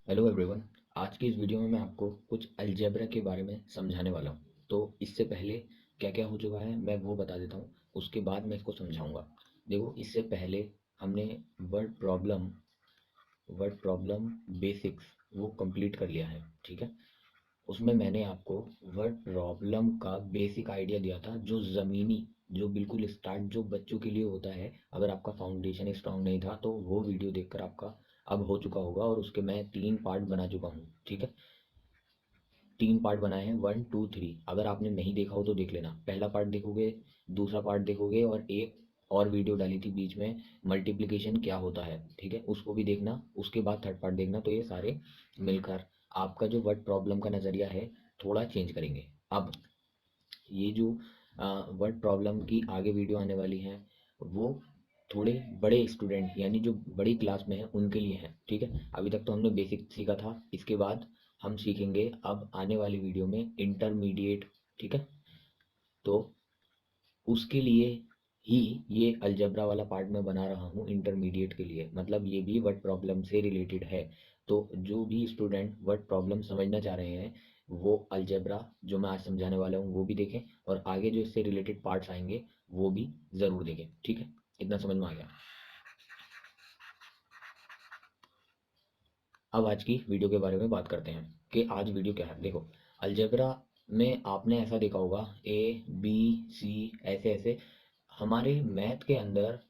Hello everyone. आज की इस वीडियो में मैं आपको कुछ अलजेब्रा के बारे में समझाने वाला हूँ। तो इससे पहले क्या क्या हो चुका है मैं वो बता देता हूँ, उसके बाद मैं इसको समझाऊंगा। देखो, इससे पहले हमने word problem word problem basics वो कंप्लीट कर लिया है, ठीक है। उसमें मैंने आपको वर्ड प्रॉब्लम का बेसिक आइडिया दिया था, जो ज़मीनी, जो बिल्कुल स्टार्ट जो बच्चों के लिए होता है। अगर आपका फाउंडेशन स्ट्रांग नहीं था तो वो वीडियो देखकर आपका अब हो चुका होगा, और उसके मैं 3 पार्ट बना चुका हूँ, ठीक है। 3 पार्ट बनाए हैं, 1 2 3। अगर आपने नहीं देखा हो तो देख लेना। पहला पार्ट देखोगे, दूसरा पार्ट देखोगे, और एक और वीडियो डाली थी बीच में, मल्टीप्लिकेशन क्या होता है, ठीक है, उसको भी देखना। उसके बाद थर्ड पार्ट देखना। तो ये सारे मिलकर आपका जो वर्ड प्रॉब्लम का नज़रिया है थोड़ा चेंज करेंगे। अब ये जो वर्ड प्रॉब्लम की आगे वीडियो आने वाली है, वो थोड़े बड़े स्टूडेंट यानी जो बड़ी क्लास में है उनके लिए है, ठीक है। अभी तक तो हमने बेसिक सीखा था, इसके बाद हम सीखेंगे अब आने वाली वीडियो में इंटरमीडिएट, ठीक है। तो उसके लिए ही ये अलजेब्रा वाला पार्ट मैं बना रहा हूँ इंटरमीडिएट के लिए, मतलब ये भी वर्ड प्रॉब्लम से रिलेटेड है। तो जो भी स्टूडेंट वर्ड प्रॉब्लम समझना चाह रहे हैं वो अलजेब्रा जो मैं आज समझाने वाला हूँ वो भी देखें, और आगे जो इससे रिलेटेड पार्ट्स आएंगे वो भी ज़रूर देखें, ठीक है। इतना समझ में आ गया। अब आज की वीडियो के बारे में बात करते हैं कि आज वीडियो क्या है। देखो, अलजेब्रा में आपने ऐसा देखा होगा, ए बी सी, ऐसे ऐसे। हमारे मैथ के अंदर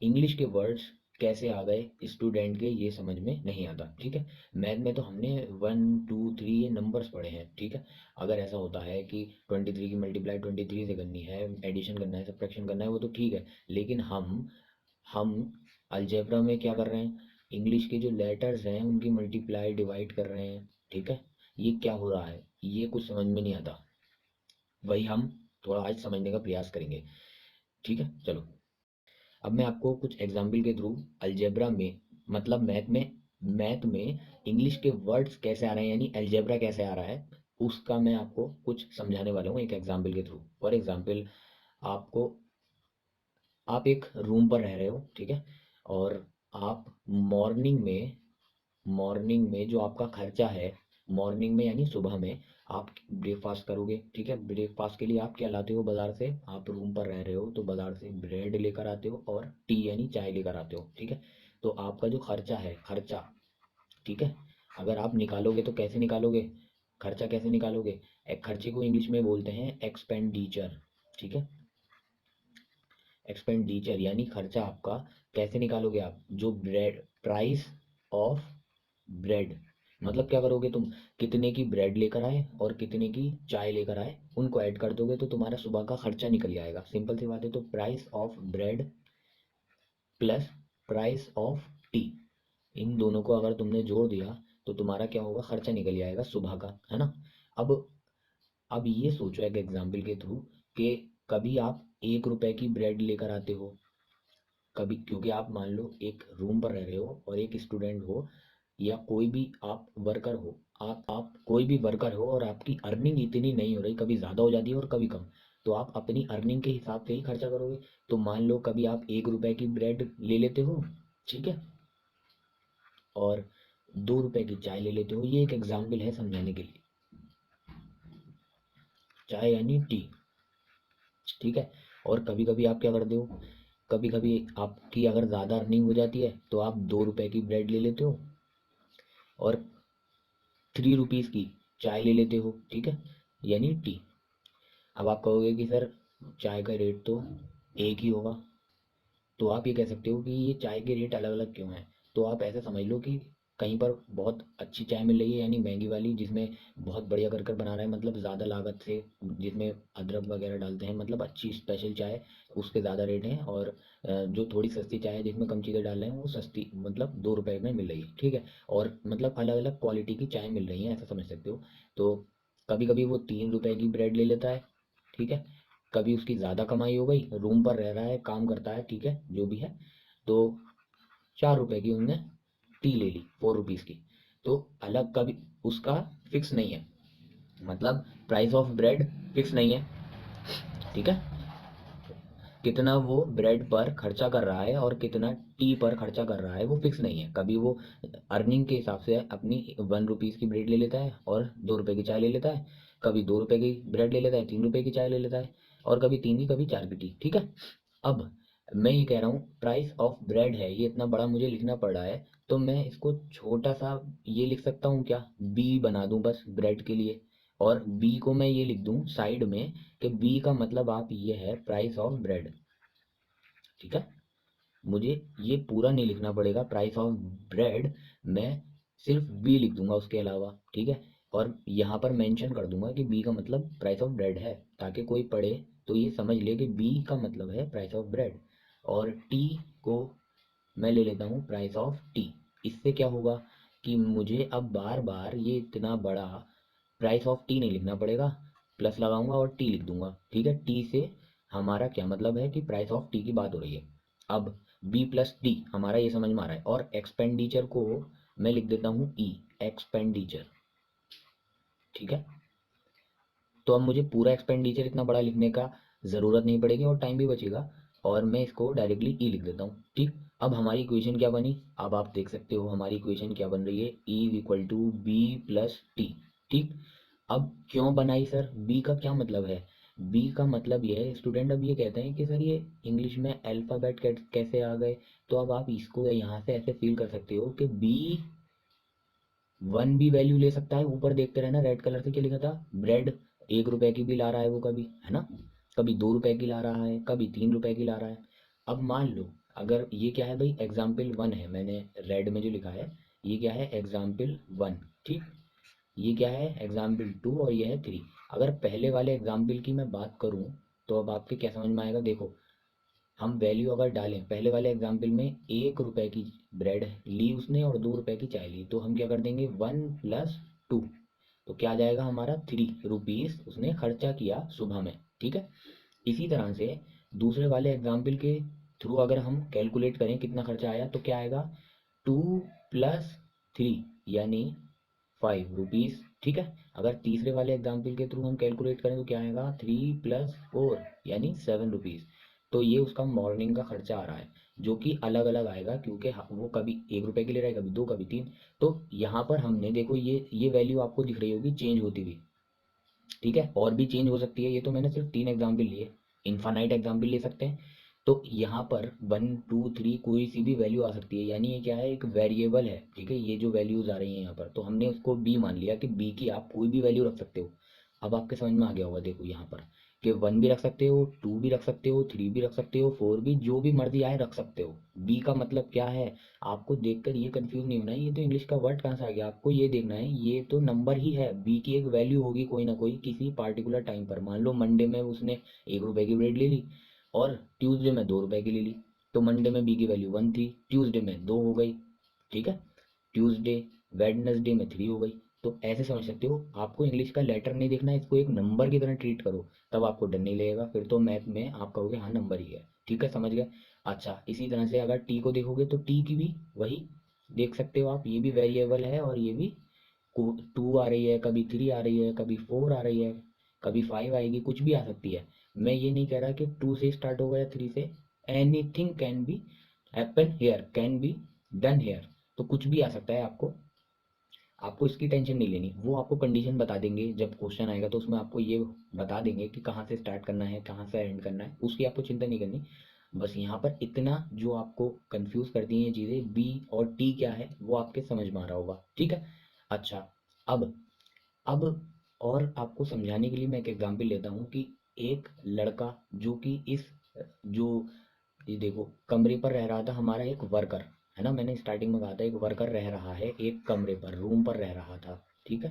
इंग्लिश के वर्ड्स कैसे आ गए स्टूडेंट के, ये समझ में नहीं आता, ठीक है। मैथ में तो हमने 1 2 3 ये नंबर्स पढ़े हैं, ठीक है। अगर ऐसा होता है कि 23 की मल्टीप्लाई 23 से करनी है, एडिशन करना है, सब्ट्रैक्शन करना है, वो तो ठीक है। लेकिन हम अलजेब्रा में क्या कर रहे हैं, इंग्लिश के जो लेटर्स हैं उनकी मल्टीप्लाई डिवाइड कर रहे हैं, ठीक है। ये क्या हो रहा है, ये कुछ समझ में नहीं आता। वही हम थोड़ा आज समझने का प्रयास करेंगे, ठीक है। चलो, अब मैं आपको कुछ एग्जाम्पल के थ्रू अलजेब्रा में, मतलब मैथ में इंग्लिश के वर्ड्स कैसे आ रहे हैं, यानी अलजेब्रा कैसे आ रहा है, उसका मैं आपको कुछ समझाने वाला हूँ एक एग्जाम्पल के थ्रू। फॉर एग्जाम्पल, आपको आप एक रूम पर रह रहे हो, ठीक है। और आप मॉर्निंग में जो आपका खर्चा है, मॉर्निंग में यानी सुबह में आप ब्रेकफास्ट करोगे, ठीक है। ब्रेकफास्ट के लिए आप क्या लाते हो बाज़ार से, आप रूम पर रह रहे हो तो बाज़ार से ब्रेड लेकर आते हो और टी यानी चाय लेकर आते हो, ठीक है। तो आपका जो खर्चा है, खर्चा, ठीक है, अगर आप निकालोगे तो कैसे निकालोगे, खर्चा कैसे निकालोगे। एक खर्चे को इंग्लिश में बोलते हैं एक्सपेंडिचर, ठीक है। एक्सपेंडिचर यानी खर्चा आपका कैसे निकालोगे आप, जो ब्रेड, प्राइस ऑफ ब्रेड, मतलब क्या करोगे तुम, कितने की ब्रेड लेकर आए और कितने की चाय लेकर आए, उनको ऐड कर दोगे तो तुम्हारा सुबह का खर्चा निकल जाएगा। सिंपल सी बात है। तो price of bread plus price of tea, इन दोनों को अगर तुमने जोड़ दिया तो तुम्हारा क्या होगा, खर्चा निकल जाएगा सुबह का, है ना। अब अब ये सोचो एक एग्जाम्पल के थ्रू कि कभी आप 1 रुपए की ब्रेड लेकर आते हो, कभी, क्योंकि आप मान लो एक रूम पर रह रहे हो और एक स्टूडेंट हो, या कोई भी आप वर्कर हो, आप कोई भी वर्कर हो और आपकी अर्निंग इतनी नहीं हो रही, कभी ज़्यादा हो जाती है और कभी कम, तो आप अपनी अर्निंग के हिसाब से ही खर्चा करोगे। तो मान लो कभी आप 1 रुपए की ब्रेड ले लेते हो, ठीक है, और 2 रुपए की चाय ले लेते हो। ये एक एग्जाम्पल है समझाने के लिए, चाय यानी टी, ठीक है। और कभी कभी आप क्या करते हो, कभी कभी आपकी अगर ज़्यादा अर्निंग हो जाती है तो आप 2 रुपए की ब्रेड ले लेते हो और 3 रुपीज़ की चाय ले लेते हो, ठीक है, यानी टी। अब आप कहोगे कि सर चाय का रेट तो एक ही होगा, तो आप ये कह सकते हो कि ये चाय के रेट अलग अलग क्यों हैं। तो आप ऐसा समझ लो कि कहीं पर बहुत अच्छी चाय मिल रही है, यानी महंगी वाली, जिसमें बहुत बढ़िया कर कर बना रहा है, मतलब ज़्यादा लागत से, जिसमें अदरक वगैरह डालते हैं, मतलब अच्छी स्पेशल चाय, उसके ज़्यादा रेट हैं। और जो थोड़ी सस्ती चाय है जिसमें कम चीज़ें डाल रहे हैं वो सस्ती, मतलब 2 रुपए में मिल रही है, ठीक है। और मतलब अलग अलग क्वालिटी की चाय मिल रही है, ऐसा समझ सकते हो। तो कभी कभी वो 3 रुपए की ब्रेड ले लेता है, ठीक है। कभी उसकी ज़्यादा कमाई हो गई, रूम पर रह रहा है, काम करता है, ठीक है, जो भी है, तो 4 रुपए की उनने टी ले ली, 4 रुपीज़ की। तो अलग कभी उसका फिक्स नहीं है, मतलब प्राइस ऑफ ब्रेड फिक्स नहीं है, ठीक है। कितना वो ब्रेड पर खर्चा कर रहा है और कितना टी पर खर्चा कर रहा है वो फिक्स नहीं है। कभी वो अर्निंग के हिसाब से अपनी 1 रुपीज़ की ब्रेड ले लेता है और 2 रुपए की चाय ले लेता है, कभी 2 रुपए की ब्रेड ले लेता है, 3 रुपए की चाय ले लेता है, और कभी तीन की कभी चार की टी। ठीक है। अब मैं ये कह रहा हूँ प्राइस ऑफ ब्रेड है, ये इतना बड़ा मुझे लिखना पड़ रहा है, तो मैं इसको छोटा सा ये लिख सकता हूँ क्या, बी बना दूँ बस ब्रेड के लिए, और बी को मैं ये लिख दूँ साइड में कि बी का मतलब आप ये है प्राइस ऑफ ब्रेड। ठीक है। मुझे ये पूरा नहीं लिखना पड़ेगा प्राइस ऑफ ब्रेड, मैं सिर्फ बी लिख दूंगा उसके अलावा। ठीक है। और यहाँ पर मेंशन कर दूंगा कि बी का मतलब प्राइस ऑफ ब्रेड है, ताकि कोई पढ़े तो ये समझ ले कि बी का मतलब है प्राइस ऑफ ब्रेड। और टी को मैं ले लेता हूँ प्राइस ऑफ टी। इससे क्या होगा कि मुझे अब बार बार ये इतना बड़ा प्राइस ऑफ टी नहीं लिखना पड़ेगा, प्लस लगाऊंगा और टी लिख दूंगा। ठीक है। टी से हमारा क्या मतलब है कि प्राइस ऑफ टी की बात हो रही है। अब बी प्लस टी हमारा ये समझ में आ रहा है, और एक्सपेंडिचर को मैं लिख देता हूँ ई, एक्सपेंडिचर। ठीक है। तो अब मुझे पूरा एक्सपेंडिचर इतना बड़ा लिखने का ज़रूरत नहीं पड़ेगी और टाइम भी बचेगा, और मैं इसको डायरेक्टली ई लिख देता हूँ। ठीक। अब हमारी इक्वेशन क्या बनी, अब आप देख सकते हो हमारी इक्वेशन क्या बन रही है, E is equal to B plus T. ठीक। अब क्यों बनाई सर, बी का क्या मतलब है, बी का मतलब ये है स्टूडेंट, अब ये कहते हैं कि सर ये इंग्लिश में अल्फ़ाबेट कैसे आ गए, तो अब आप इसको यहाँ से ऐसे फील कर सकते हो कि बी वन भी वैल्यू ले सकता है। ऊपर देखते रहना रेड कलर से क्या लिखा था, ब्रेड 1 रुपए की भी ला रहा है वो, कभी है ना, कभी 2 रुपए की ला रहा है, कभी 3 रुपए की ला रहा है। अब मान लो अगर ये क्या है भाई, एग्जाम्पल वन है, मैंने रेड में जो लिखा है ये क्या है, एग्जाम्पल वन। ठीक। ये क्या है, एग्जाम्पल टू, और ये है थ्री। अगर पहले वाले एग्जाम्पल की मैं बात करूँ तो अब आपके क्या समझ में आएगा, देखो हम वैल्यू अगर डालें पहले वाले एग्जाम्पल में 1 रुपए की ब्रेड ली उसने और 2 रुपए की चाय ली, तो हम क्या कर देंगे 1 + 2, तो क्या आ जाएगा हमारा 3 रुपीज़ उसने खर्चा किया सुबह में। ठीक है। इसी तरह से दूसरे वाले एग्जाम्पल के थ्रू अगर हम कैलकुलेट करें कितना खर्चा आया, तो क्या आएगा 2 + 3 यानी 5 रुपीज़। ठीक है। अगर तीसरे वाले एग्जाम्पल के थ्रू हम कैलकुलेट करें तो क्या आएगा 3 + 4 यानी 7 रुपीज़। तो ये उसका मॉर्निंग का खर्चा आ रहा है, जो कि अलग अलग आएगा क्योंकि वो कभी 1 रुपए के ले रहा है, कभी दो, कभी तीन। तो यहाँ पर हमने देखो ये वैल्यू आपको दिख रही होगी चेंज होती हुई। ठीक है। और भी चेंज हो सकती है, ये तो मैंने सिर्फ 3 एग्जाम्पल लिए, इन्फानाइट एग्जाम्पल ले सकते हैं। तो यहाँ पर 1 2 3 कोई सी भी वैल्यू आ सकती है, यानी ये क्या है, एक वेरिएबल है। ठीक है। ये जो वैल्यूज आ रही हैं यहाँ पर, तो हमने उसको बी मान लिया कि बी की आप कोई भी वैल्यू रख सकते हो। अब आपके समझ में आ गया होगा, देखो यहाँ पर कि 1 भी रख सकते हो, 2 भी रख सकते हो, 3 भी रख सकते हो, 4 भी, जो भी मर्जी आए रख सकते हो। बी का मतलब क्या है, आपको देखकर ये कंफ्यूज नहीं होना है ये तो इंग्लिश का वर्ड कहाँ से आ गया, आपको ये देखना है ये तो नंबर ही है। बी की एक वैल्यू होगी कोई ना कोई किसी पार्टिकुलर टाइम पर। मान लो मंडे में उसने 1 रुपए की ब्रेड ले ली और ट्यूसडे में 2 रुपए की ले ली, तो मंडे में बी की वैल्यू 1 थी, ट्यूसडे में 2 हो गई। ठीक है। ट्यूसडे वेडनेसडे में 3 हो गई। तो ऐसे समझ सकते हो, आपको इंग्लिश का लेटर नहीं देखना है, इसको एक नंबर की तरह ट्रीट करो, तब आपको डर नहीं लगेगा, फिर तो मैथ में आप कहोगे हाँ नंबर ही है। ठीक है, समझ गए। अच्छा, इसी तरह से अगर टी को देखोगे तो टी की भी वही देख सकते हो आप, ये भी वेरिएबल है और ये भी 2 आ रही है, कभी 3 आ रही है, कभी 4 आ रही है, कभी 5 आएगी, कुछ भी आ सकती है। मैं ये नहीं कह रहा कि 2 से स्टार्ट होगा या 3 से, anything can be happen here, can be done here. तो कुछ भी आ सकता है, आपको आपको इसकी टेंशन नहीं लेनी, वो आपको कंडीशन बता देंगे जब क्वेश्चन आएगा, तो उसमें आपको ये बता देंगे कि कहाँ से स्टार्ट करना है, कहाँ से एंड करना है, उसकी आपको चिंता नहीं करनी। बस यहाँ पर इतना जो आपको कंफ्यूज करती हैं ये चीज़ें, बी और टी क्या है वो आपके समझ में आ रहा होगा। ठीक है। अच्छा, अब अब और आपको समझाने के लिए मैं एक एग्जांपल लेता हूँ कि एक लड़का जो कि इस जो ये देखो कमरे पर रह रहा था, हमारा एक वर्कर है ना, मैंने स्टार्टिंग में कहा था एक वर्कर रह रहा है एक कमरे पर, रूम पर रह रहा था। ठीक है।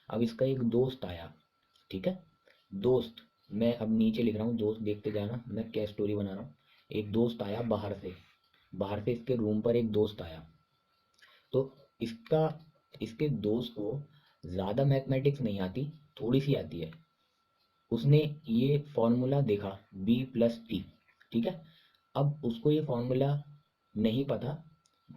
अब इसका एक दोस्त आया। ठीक है। दोस्त, मैं अब नीचे लिख रहा हूँ, दोस्त देखते जाना मैं क्या स्टोरी बना रहा हूँ। एक दोस्त आया बाहर से, बाहर से इसके रूम पर एक दोस्त आया। तो इसका इसके दोस्त को ज़्यादा मैथमेटिक्स नहीं आती, थोड़ी सी आती है। उसने ये फॉर्मूला देखा B + T। ठीक है। अब उसको ये फॉर्मूला नहीं पता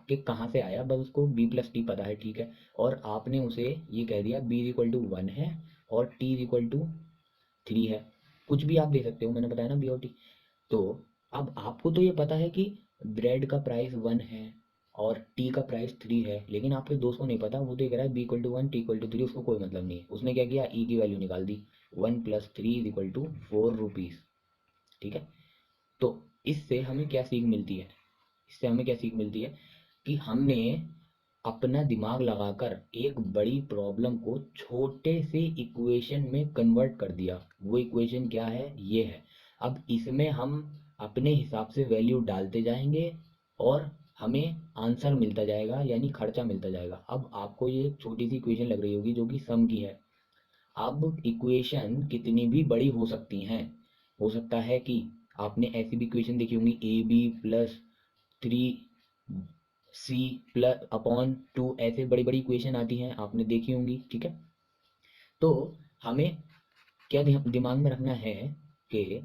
कि कहाँ से आया, बस उसको B + T पता है। ठीक है। और आपने उसे ये कह दिया B = 1 है और T = 3 है, कुछ भी आप दे सकते हो, मैंने बताया ना B और T। तो अब आपको तो ये पता है कि ब्रेड का प्राइस 1 है और टी का प्राइस 3 है, लेकिन आपके दोस्त को नहीं पता। वो तो ये कह रहा है b = 1 t = 3, उसको कोई मतलब नहीं है। उसने क्या किया, ई की वैल्यू निकाल दी, 1 + 3 = 4 रुपीज़। ठीक है। तो इससे हमें क्या सीख मिलती है, इससे हमें क्या सीख मिलती है कि हमने अपना दिमाग लगाकर एक बड़ी प्रॉब्लम को छोटे से इक्वेशन में कन्वर्ट कर दिया। वो इक्वेशन क्या है, ये है। अब इसमें हम अपने हिसाब से वैल्यू डालते जाएंगे और हमें आंसर मिलता जाएगा, यानी खर्चा मिलता जाएगा। अब आपको ये एक छोटी सी इक्वेशन लग रही होगी जो कि सम की है। अब इक्वेशन कितनी भी बड़ी हो सकती हैं। हो सकता है कि आपने ऐसी भी इक्वेशन देखी होंगी, ab + 3c +/2, ऐसे बड़ी बड़ी इक्वेशन आती हैं, आपने देखी होंगी। ठीक है। तो हमें क्या दिमाग में रखना है कि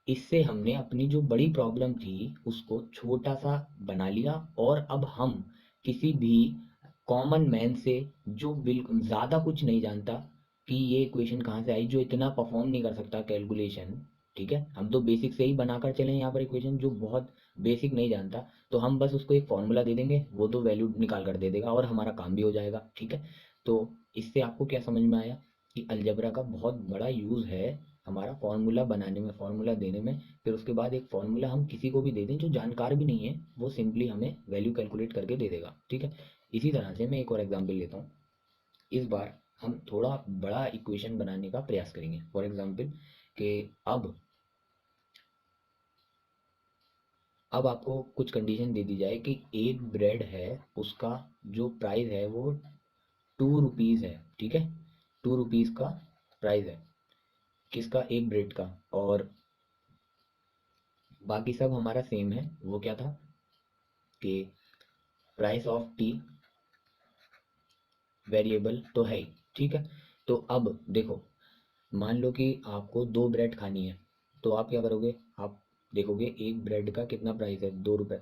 इससे हमने अपनी जो बड़ी प्रॉब्लम थी उसको छोटा सा बना लिया, और अब हम किसी भी कॉमन मैन से, जो बिल्कुल ज़्यादा कुछ नहीं जानता कि ये इक्वेशन कहाँ से आई, जो इतना परफॉर्म नहीं कर सकता कैलकुलेशन, ठीक है, हम तो बेसिक से ही बनाकर चले यहाँ पर इक्वेशन, जो बहुत बेसिक नहीं जानता, तो हम बस उसको एक फॉर्मूला दे देंगे, वो तो वैल्यू निकाल कर दे देगा और हमारा काम भी हो जाएगा। ठीक है। तो इससे आपको क्या समझ में आया कि अलजेब्रा का बहुत बड़ा यूज़ है हमारा फार्मूला बनाने में, फार्मूला देने में। फिर उसके बाद एक फार्मूला हम किसी को भी दे दें जो जानकार भी नहीं है, वो सिंपली हमें वैल्यू कैलकुलेट करके दे देगा। ठीक है। इसी तरह से मैं एक और एग्जांपल लेता हूँ। इस बार हम थोड़ा बड़ा इक्वेशन बनाने का प्रयास करेंगे। फॉर एग्जांपल कि अब आपको कुछ कंडीशन दे दी जाए कि एक ब्रेड है, उसका जो प्राइस है वो 2 रुपीज़ है। ठीक है। 2 रुपीज़ का प्राइस है, किसका, एक ब्रेड का। और बाकी सब हमारा सेम है। वो क्या था कि प्राइस ऑफ टी वेरिएबल तो है ही। ठीक है। तो अब देखो, मान लो कि आपको 2 ब्रेड खानी है, तो आप क्या करोगे, आप देखोगे एक ब्रेड का कितना प्राइस है, 2 रुपये।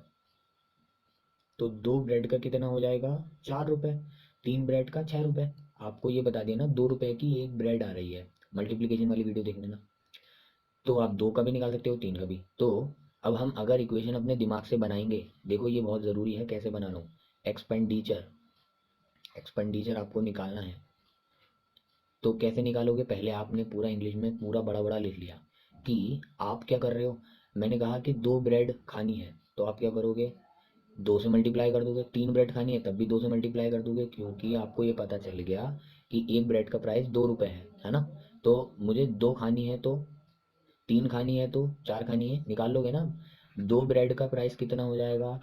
तो 2 ब्रेड का कितना हो जाएगा, 4 रुपये। 3 ब्रेड का 6 रुपये। आपको ये बता दिया ना, 2 रुपये की एक ब्रेड आ रही है। मल्टीप्लीकेशन वाली वीडियो देख लेना। तो आप 2 का भी निकाल सकते हो, 3 का भी। तो अब हम अगर इक्वेशन अपने दिमाग से बनाएंगे, देखो ये बहुत ज़रूरी है, कैसे बना रहा हूँ। एक्सपेंडिचर, एक्सपेंडिचर आपको निकालना है। तो कैसे निकालोगे, पहले आपने पूरा इंग्लिश में पूरा बड़ा बड़ा लिख लिया कि आप क्या कर रहे हो। मैंने कहा कि 2 ब्रेड खानी है, तो आप क्या करोगे, 2 से मल्टीप्लाई कर दोगे। 3 ब्रेड खानी है तब भी 2 से मल्टीप्लाई कर दोगे, क्योंकि आपको ये पता चल गया कि एक ब्रेड का प्राइस 2 रुपये है ना। तो मुझे 2 खानी है, तो 3 खानी है, तो 4 खानी है, निकाल लोगे ना। 2 ब्रेड का प्राइस कितना हो जाएगा,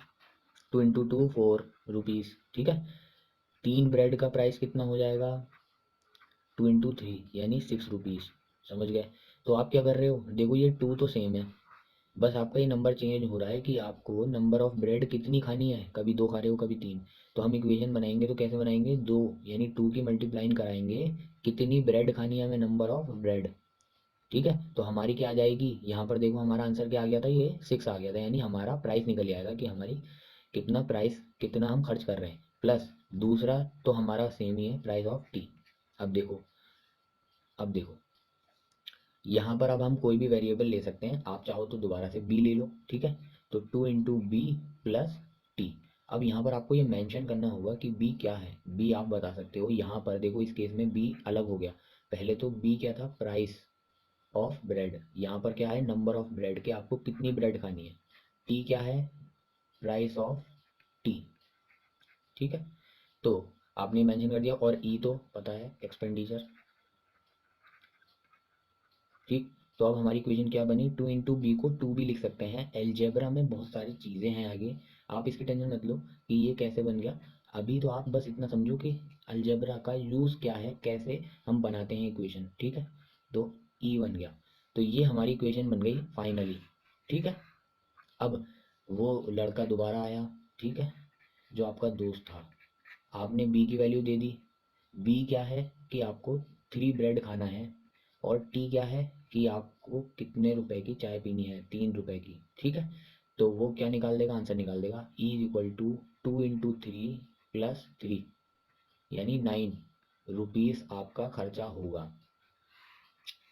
2 × 2 4 रुपीज़। ठीक है। 3 ब्रेड का प्राइस कितना हो जाएगा, 2 × 3 यानी 6 रुपीज़। समझ गए। तो आप क्या कर रहे हो, देखो ये 2 तो सेम है, बस आपका ये नंबर चेंज हो रहा है कि आपको नंबर ऑफ ब्रेड कितनी खानी है, कभी 2 खा रहे हो कभी 3। तो हम इक्वेशन बनाएंगे तो कैसे बनाएंगे, 2 यानी 2 की मल्टीप्लाइन कराएंगे, कितनी ब्रेड खानी है हमें, नंबर ऑफ ब्रेड। ठीक है। तो हमारी क्या आ जाएगी, यहाँ पर देखो हमारा आंसर क्या आ गया था, ये 6 आ गया था, यानी हमारा प्राइस निकल आएगा कि हमारी कितना प्राइस, कितना हम खर्च कर रहे हैं। प्लस दूसरा तो हमारा सेम ही है, प्राइस ऑफ टी। अब देखो, अब देखो यहाँ पर अब हम कोई भी वेरिएबल ले सकते हैं, आप चाहो तो दोबारा से बी ले लो। ठीक है। तो 2 × b + t। अब यहाँ पर आपको ये मेंशन करना होगा कि बी क्या है। बी आप बता सकते हो, यहाँ पर देखो इस केस में बी अलग हो गया। पहले तो बी क्या था, प्राइस ऑफ ब्रेड। यहाँ पर क्या है, नंबर ऑफ ब्रेड के, आपको कितनी ब्रेड खानी है। टी क्या है, प्राइस ऑफ टी। ठीक है। तो आपने मेंशन कर दिया, और ई तो पता है, एक्सपेंडिचर। ठीक। तो अब हमारी इक्वेशन क्या बनी, 2 × b को 2 भी लिख सकते हैं। एलजेब्रा में बहुत सारी चीज़ें हैं आगे, आप इसकी टेंशन मत लो कि ये कैसे बन गया। अभी तो आप बस इतना समझो कि अलजेब्रा का यूज़ क्या है, कैसे हम बनाते हैं इक्वेशन। ठीक है। तो ई बन गया। तो ये हमारी इक्वेशन बन गई फाइनली। ठीक है। अब वो लड़का दोबारा आया, ठीक है, जो आपका दोस्त था। आपने बी की वैल्यू दे दी। बी क्या है कि आपको 3 ब्रेड खाना है, और टी क्या है कि आपको कितने रुपए की चाय पीनी है, 3 रुपए की। ठीक है। तो वो क्या निकाल देगा, आंसर निकाल देगा, E = 2 × 3 + 3, यानी 9 रुपीज़ आपका खर्चा होगा।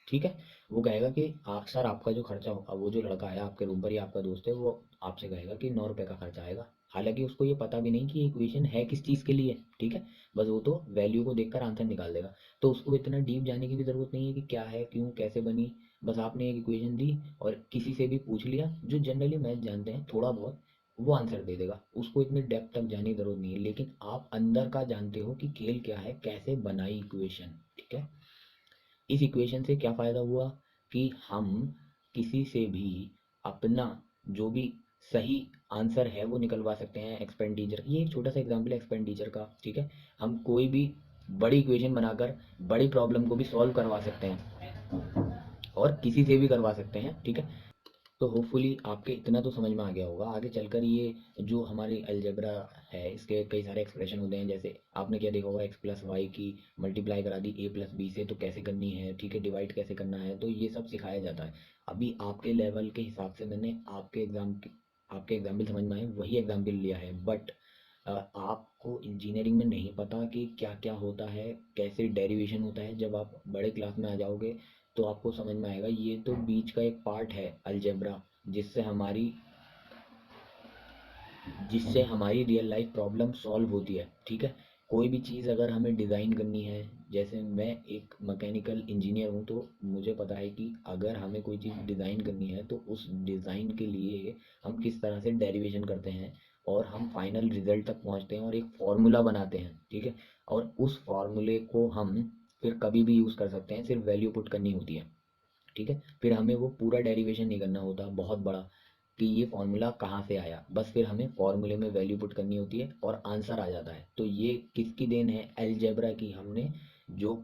ठीक है। वो कहेगा कि सर आपका जो खर्चा होगा, वो जो लड़का है आपके रूम पर या आपका दोस्त है वो आपसे कहेगा कि 9 रुपये का खर्चा आएगा। हालांकि उसको ये पता भी नहीं कि इक्वेशन है किस चीज़ के लिए, ठीक है। बस वो तो वैल्यू को देखकर आंसर निकाल देगा। तो उसको इतना डीप जाने की भी ज़रूरत नहीं है कि क्या है, क्यों, कैसे बनी। बस आपने एक इक्वेशन दी और किसी से भी पूछ लिया जो जनरली मैथ जानते हैं थोड़ा बहुत, वो आंसर दे देगा। उसको इतनी डेप्थ तक जाने की ज़रूरत नहीं है। लेकिन आप अंदर का जानते हो कि खेल क्या है, कैसे बनाई इक्वेशन, ठीक है। इस इक्वेशन से क्या फ़ायदा हुआ कि हम किसी से भी अपना जो भी सही आंसर है वो निकलवा सकते हैं एक्सपेंडिचर। ये एक छोटा सा एग्जांपल है एक्सपेंडिचर का, ठीक है। हम कोई भी बड़ी इक्वेशन बनाकर बड़ी प्रॉब्लम को भी सॉल्व करवा सकते हैं और किसी से भी करवा सकते हैं, ठीक है। तो होपफुली आपके इतना तो समझ में आ गया होगा। आगे चलकर ये जो हमारी अलजेब्रा है इसके कई सारे एक्सप्रेशन होते हैं। जैसे आपने क्या देखा होगा, एक्स प्लस वाई की मल्टीप्लाई करा दी ए प्लस बी से, तो कैसे करनी है, ठीक है, डिवाइड कैसे करना है, तो ये सब सिखाया जाता है। अभी आपके लेवल के हिसाब से मैंने आपके एग्जाम्पल समझ में आए वही एग्जाम्पल लिया है। बट आपको इंजीनियरिंग में नहीं पता कि क्या क्या होता है, कैसे डेरिवेशन होता है। जब आप बड़े क्लास में आ जाओगे तो आपको समझ में आएगा ये तो बीच का एक पार्ट है अलजेब्रा, जिससे हमारी जिससे हमारी रियल लाइफ प्रॉब्लम सॉल्व होती है, ठीक है। कोई भी चीज़ अगर हमें डिज़ाइन करनी है, जैसे मैं एक मैकेनिकल इंजीनियर हूँ तो मुझे पता है कि अगर हमें कोई चीज़ डिज़ाइन करनी है तो उस डिज़ाइन के लिए हम किस तरह से डेरिवेशन करते हैं और हम फाइनल रिजल्ट तक पहुँचते हैं और एक फार्मूला बनाते हैं, ठीक है। और उस फार्मूले को हम फिर कभी भी यूज़ कर सकते हैं, सिर्फ वैल्यू पुट करनी होती है, ठीक है। फिर हमें वो पूरा डेरिवेशन नहीं करना होता बहुत बड़ा कि ये फॉर्मूला कहाँ से आया। बस फिर हमें फॉर्मूले में वैल्यू पुट करनी होती है और आंसर आ जाता है। तो ये किसकी देन है, अलजेब्रा की। हमने जो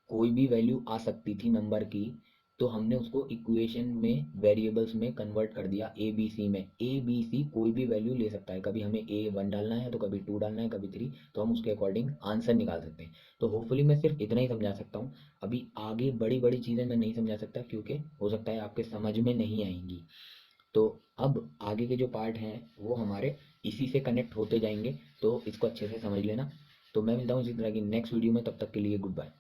कोई भी वैल्यू आ सकती थी नंबर की, तो हमने उसको इक्वेशन में वेरिएबल्स में कन्वर्ट कर दिया, ए बी सी में। ए बी सी कोई भी वैल्यू ले सकता है, कभी हमें A1 डालना है तो कभी 2 डालना है, कभी 3, तो हम उसके अकॉर्डिंग आंसर निकाल सकते हैं। तो होपफुली मैं सिर्फ इतना ही समझा सकता हूँ। अभी आगे बड़ी बड़ी चीज़ें मैं नहीं समझा सकता क्योंकि हो सकता है आपके समझ में नहीं आएंगी। तो अब आगे के जो पार्ट हैं वो हमारे इसी से कनेक्ट होते जाएंगे, तो इसको अच्छे से समझ लेना। तो मैं मिलता हूँ इसी तरह की नेक्स्ट वीडियो में, तब तक के लिए गुड बाय।